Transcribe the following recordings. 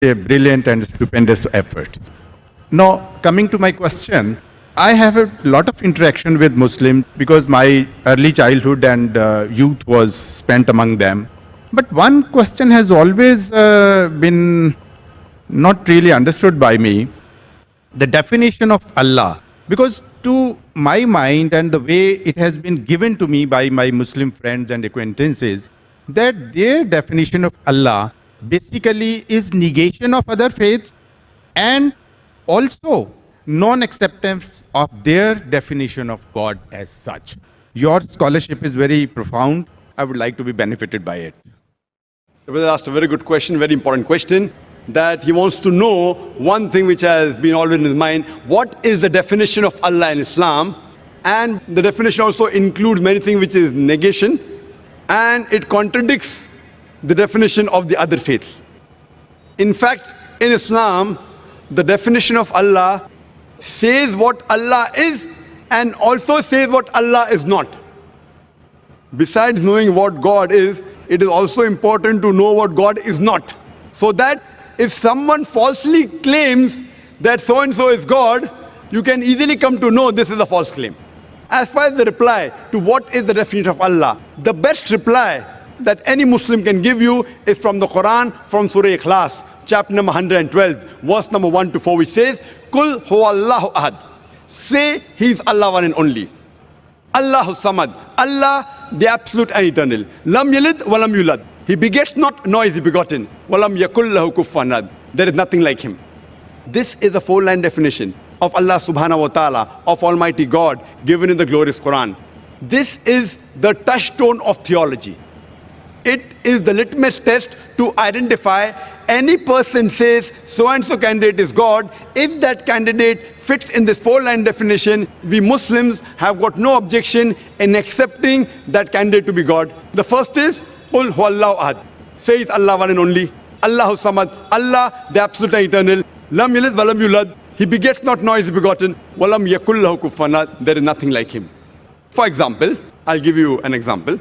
a brilliant and stupendous effort. Now, coming to my question, I have a lot of interaction with Muslims because my early childhood and youth was spent among them. But one question has always been not really understood by me, the definition of Allah. Because to my mind and the way it has been given to me by my Muslim friends and acquaintances, that their definition of Allah basically is negation of other faiths and also non-acceptance of their definition of God as such. Your scholarship is very profound. I would like to be benefited by it. The brother asked a very good question, very important question, that he wants to know one thing which has been always in his mind: what is the definition of Allah in Islam? And the definition also includes many things which is negation, and it contradicts the definition of the other faiths. In fact, in Islam, the definition of Allah says what Allah is and also says what Allah is not. Besides knowing what God is, it is also important to know what God is not. So that if someone falsely claims that so-and-so is God, you can easily come to know this is a false claim. As far as the reply to what is the definition of Allah, the best reply that any Muslim can give you is from the Quran, from Surah Ikhlas, chapter number 112, verse number 1 to 4, which says, Kul huwallahu ahad. Say He is Allah one and only. Allahu samad. Allah, the absolute and eternal. Lam yalid walam yulad. He begets not, nor is he begotten. Walam yakul lahu kufuwan ahad. There is nothing like him. This is a four-line definition of Allah subhanahu wa ta'ala, of Almighty God, given in the glorious Quran. This is the touchstone of theology. It is the litmus test to identify any person says so-and-so candidate is God. If that candidate fits in this four-line definition, we Muslims have got no objection in accepting that candidate to be God. The first is, Qul huwallahu ahad. Says Allah one and only. Allahu samad. Allah, the absolute and eternal. Lam yalid walam yulad. He begets not, nor is he begotten. Walam yakul lahu kufuwan ahad. There is nothing like him. For example, I'll give you an example.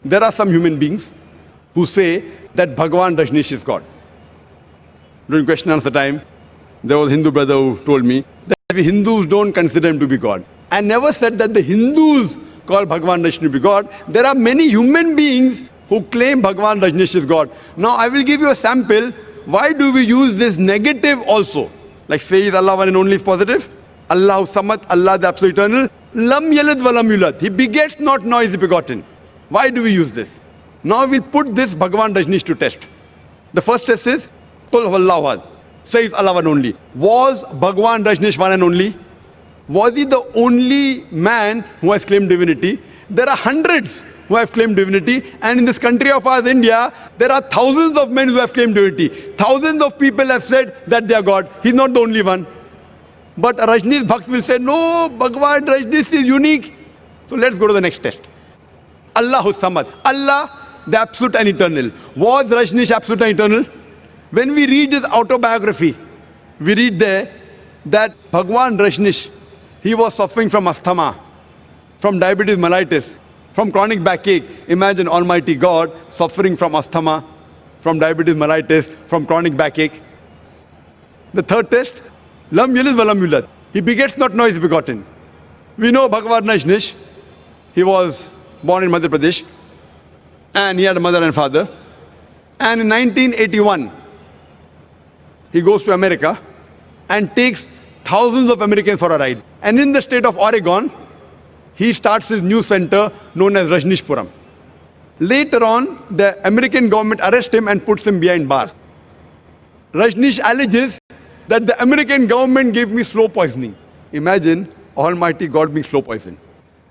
There are some human beings who say that Bhagwan Rajneesh is God. During question and answer time, there was a Hindu brother who told me that we Hindus don't consider him to be God. I never said that the Hindus call Bhagwan Rajneesh to be God. There are many human beings who claim Bhagwan Rajneesh is God. Now I will give you a sample. Why do we use this negative also? Like say is Allah one and only is positive. Allahu samad, Allah the absolute eternal. Lam yalid walam yulad. He begets not, nor is he begotten. Why do we use this? Now we'll put this Bhagwan Rajneesh to test. The first test is, Qul huwallahu ahad. Says Allah one only. Was Bhagwan Rajneesh one and only? Was he the only man who has claimed divinity? There are hundreds who have claimed divinity, and in this country of ours, India, there are thousands of men who have claimed divinity. Thousands of people have said that they are God. He's not the only one. But Rajneesh Bhakt will say, no, Bhagwan Rajneesh is unique. So let's go to the next test. Allahu samad. Allah, the absolute and eternal. Was Rajneesh absolute and eternal? When we read his autobiography, we read there that Bhagwan Rajneesh, he was suffering from asthma, from diabetes mellitus, from chronic backache. Imagine Almighty God suffering from asthma, from diabetes mellitus, from chronic backache. The third test, Lam yalid walam yulad. He begets not, nor is begotten. We know Bhagwan Rajneesh, he was born in Madhya Pradesh, and he had a mother and father. And in 1981, he goes to America and takes thousands of Americans for a ride. And in the state of Oregon, he starts his new center known as Rajneeshpuram. Later on, the American government arrests him and puts him behind bars. Rajneesh alleges that the American government gave me slow poisoning. Imagine Almighty God being slow poisoned.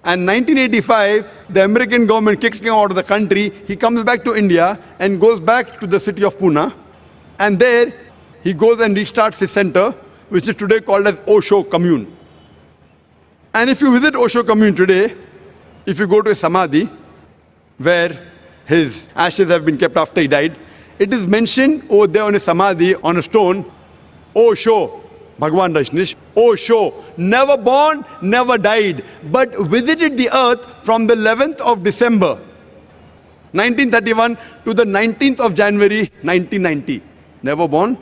And 1985, the American government kicks him out of the country. He comes back to India and goes back to the city of Pune. And there, he goes and restarts his center, which is today called as Osho Commune. And if you visit Osho Commune today, if you go to a samadhi, where his ashes have been kept after he died, it is mentioned over there on a samadhi, on a stone, Osho, Bhagwan Rajneesh, Osho, never born, never died, but visited the earth from the 11th of December, 1931 to the 19th of January, 1990. Never born,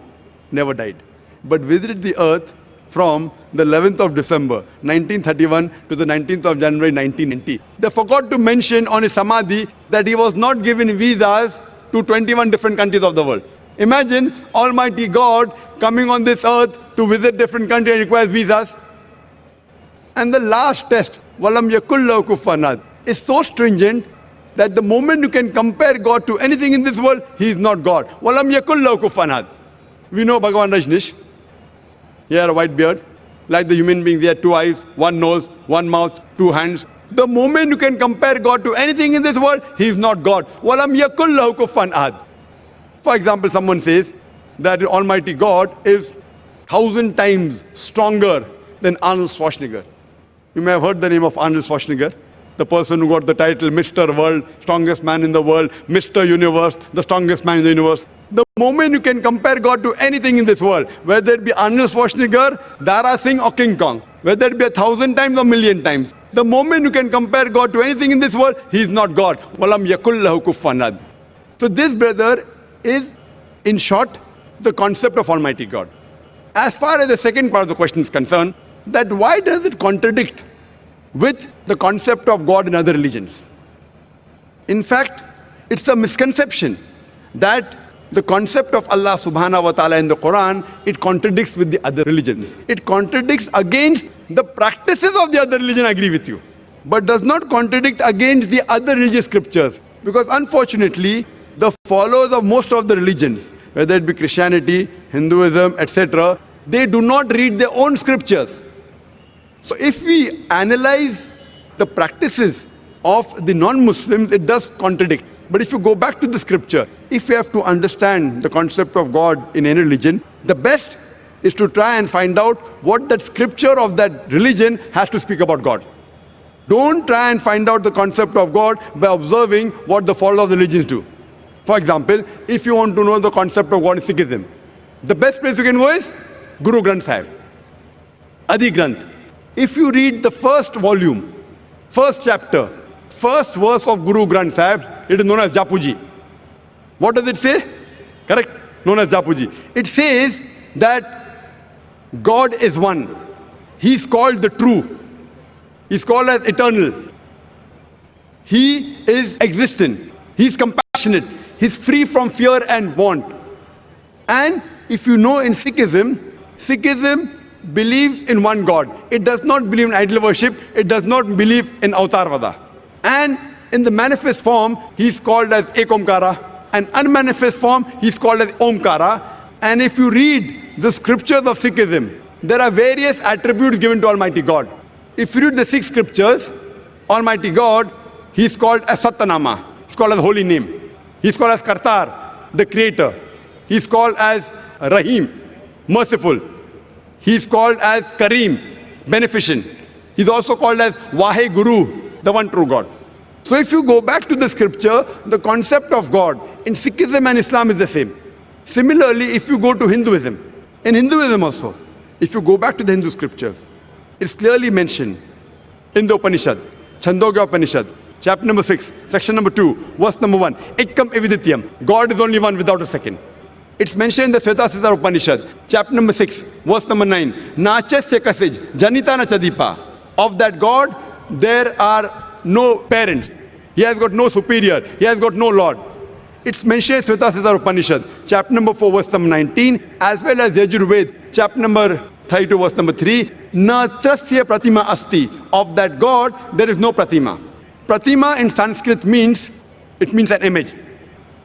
never died, but visited the earth from the 11th of December 1931 to the 19th of January 1990. They forgot to mention on his samadhi that he was not given visas to 21 different countries of the world. Imagine Almighty God coming on this earth to visit different countries and requires visas. And the last test, Walam Yakullahu Kufuwan Ahad, is so stringent that the moment you can compare God to anything in this world, he is not God. Walam Yakullahu Kufuwan Ahad. We know Bhagavan Rajneesh. He had a white beard. Like the human being, he had 2 eyes, 1 nose, 1 mouth, 2 hands. The moment you can compare God to anything in this world, he is not God. Walam Yakullahu Kufuwan Ahad. For example, someone says that Almighty God is 1,000 times stronger than Arnold Schwarzenegger. You may have heard the name of Arnold Schwarzenegger, the person who got the title Mr. World, strongest man in the world, Mr. Universe, the strongest man in the universe. The moment you can compare God to anything in this world, whether it be Arnold Schwarzenegger, Dara Singh or King Kong, whether it be 1,000 times or 1,000,000 times, the moment you can compare God to anything in this world, he is not God. Walam Yakullahu Kufuwan Ahad. So this, brother, is, in short, the concept of Almighty God. As far as the second part of the question is concerned, that why does it contradict with the concept of God in other religions? In fact, it's a misconception that the concept of Allah subhanahu wa ta'ala in the Quran, it contradicts with the other religions. It contradicts against the practices of the other religion, I agree with you, but does not contradict against the other religious scriptures. Because unfortunately, the followers of most of the religions, whether it be Christianity, Hinduism, etc., they do not read their own scriptures. So if we analyze the practices of the non-Muslims, it does contradict. But if you go back to the scripture, if you have to understand the concept of God in any religion, the best is to try and find out what that scripture of that religion has to speak about God. Don't try and find out the concept of God by observing what the followers of the religions do. For example, if you want to know the concept of God in Sikhism, the best place you can go is Guru Granth Sahib, Adi Granth. If you read the first volume, first chapter, first verse of Guru Granth Sahib, it is known as Japuji. What does it say? Correct? Known as Japuji. It says that God is one. He is called the true. He is called as eternal. He is existent. He is compassionate. He is free from fear and want. And if you know, in Sikhism, Sikhism believes in one God. It does not believe in idol worship. It does not believe in Avatarvada. And in the manifest form, he is called as Ekomkara. And unmanifest form, he is called as Omkara. And if you read the scriptures of Sikhism, there are various attributes given to Almighty God. If you read the 6 scriptures, Almighty God, he is called as Satanama. He is called as holy name. He is called as Kartar, the creator. He is called as Rahim, merciful. He is called as Kareem, beneficent. He is also called as Vahe Guru, the one true God. So if you go back to the scripture, the concept of God in Sikhism and Islam is the same. Similarly, if you go to Hinduism, in Hinduism also, if you go back to the Hindu scriptures, it's clearly mentioned in the Upanishad, Chandogya Upanishad, chapter number 6, section number 2, verse number 1, Ekam Evidityam, God is only one without a second. It's mentioned in the Svetasithar Upanishad, chapter number 6, verse number 9, Nachasya Kasij, Janitana Chadipa. Of that God, there are no parents. He has got no superior. He has got no Lord. It's mentioned in Svetasithar Upanishad, chapter number 4, verse number 19, as well as Yajurved, chapter number 32, verse number 3, Na Trasya Pratima Asti. Of that God, there is no Pratima. Pratima in Sanskrit means, it means an image,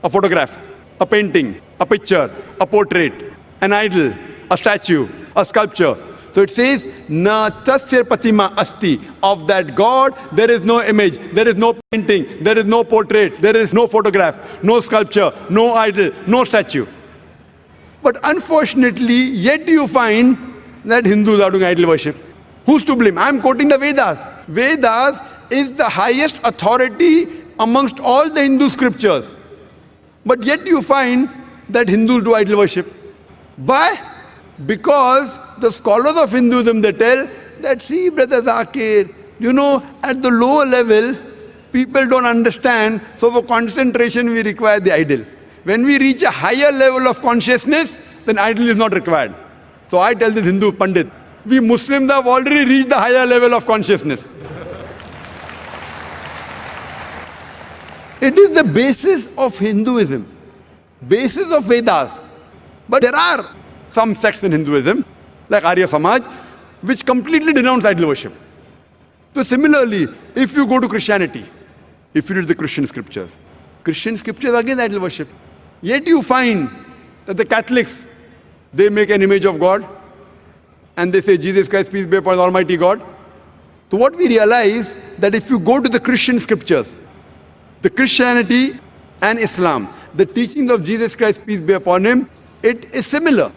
a photograph, a painting, a picture, a portrait, an idol, a statue, a sculpture. So it says, Na tasya pratima asti. Of that God, there is no image, there is no painting, there is no portrait, there is no photograph, no sculpture, no idol, no statue. But unfortunately, yet you find that Hindus are doing idol worship. Who's to blame? I'm quoting the Vedas. Vedas is the highest authority amongst all the Hindu scriptures. But yet you find that Hindus do idol worship. Why? Because the scholars of Hinduism, they tell that, see, Brother Zakir, you know, at the lower level, people don't understand, so for concentration we require the idol. When we reach a higher level of consciousness, then idol is not required. So I tell this Hindu Pandit, we Muslims have already reached the higher level of consciousness. It is the basis of Hinduism, basis of Vedas. But there are some sects in Hinduism, like Arya Samaj, which completely denounce idol worship. So similarly, if you go to Christianity, if you read the Christian scriptures again idol worship. Yet you find that the Catholics, they make an image of God and they say Jesus Christ, peace be upon Almighty God. So what we realize that if you go to the Christian scriptures, the Christianity and Islam, the teachings of Jesus Christ, peace be upon him, it is similar.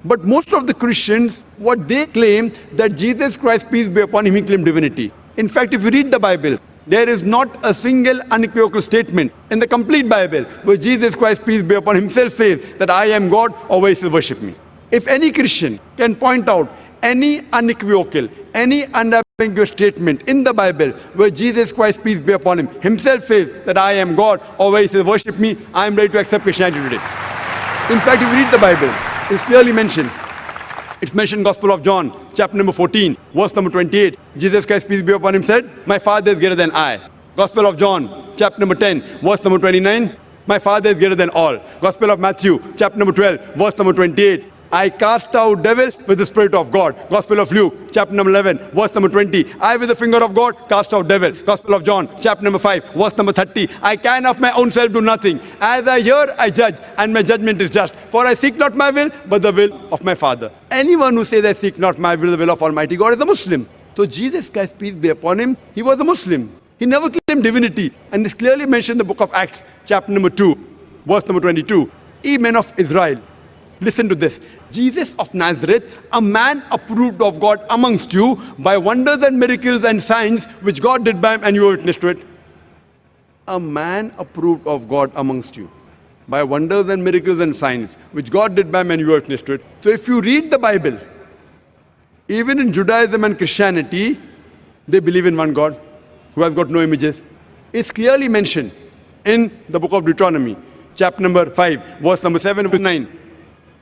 But most of the Christians, what they claim that Jesus Christ, peace be upon him, he claimed divinity. In fact, if you read the Bible, there is not a single unequivocal statement in the complete Bible where Jesus Christ, peace be upon him, himself says that I am God, or where he says worship me. If any Christian can point out any unequivocal, any unambiguous statement in the Bible where Jesus Christ, peace be upon him, himself says that I am God, or where he says worship me, I am ready to accept Christianity today. In fact, if you read the Bible, it's clearly mentioned. It's mentioned in Gospel of John, chapter number 14, verse number 28. Jesus Christ, peace be upon him, said, my Father is greater than I. Gospel of John, chapter number 10, verse number 29. My Father is greater than all. Gospel of Matthew, chapter number 12, verse number 28. I cast out devils with the Spirit of God. Gospel of Luke, chapter number 11, verse number 20. I with the finger of God cast out devils. Gospel of John, chapter number 5, verse number 30. I can of my own self do nothing. As I hear, I judge, and my judgment is just. For I seek not my will, but the will of my Father. Anyone who says I seek not my will, the will of Almighty God, is a Muslim. So Jesus Christ, peace be upon him, he was a Muslim. He never claimed divinity. And it's clearly mentioned in the book of Acts, chapter number 2, verse number 22. Ye men of Israel, listen to this. Jesus of Nazareth, a man approved of God amongst you by wonders and miracles and signs which God did by him, and you were witness to it. A man approved of God amongst you by wonders and miracles and signs which God did by him, and you were witness to it. So if you read the Bible, even in Judaism and Christianity, they believe in one God who has got no images. It's clearly mentioned in the book of Deuteronomy, chapter number 5, verse number 7 to 9.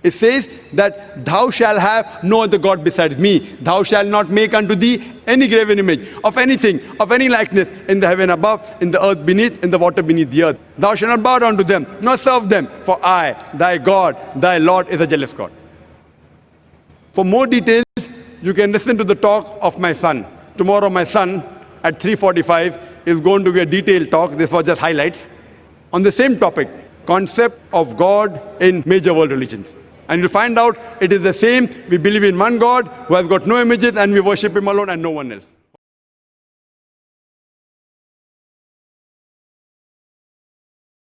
It says that thou shalt have no other God besides me. Thou shalt not make unto thee any graven image of anything, of any likeness in the heaven above, in the earth beneath, in the water beneath the earth. Thou shalt not bow down to them, nor serve them. For I, thy God, thy Lord, is a jealous God. For more details, you can listen to the talk of my son. Tomorrow my son at 3:45 is going to be a detailed talk. This was just highlights on the same topic, concept of God in major world religions. And you'll find out it is the same. We believe in one God who has got no images, and we worship him alone and no one else.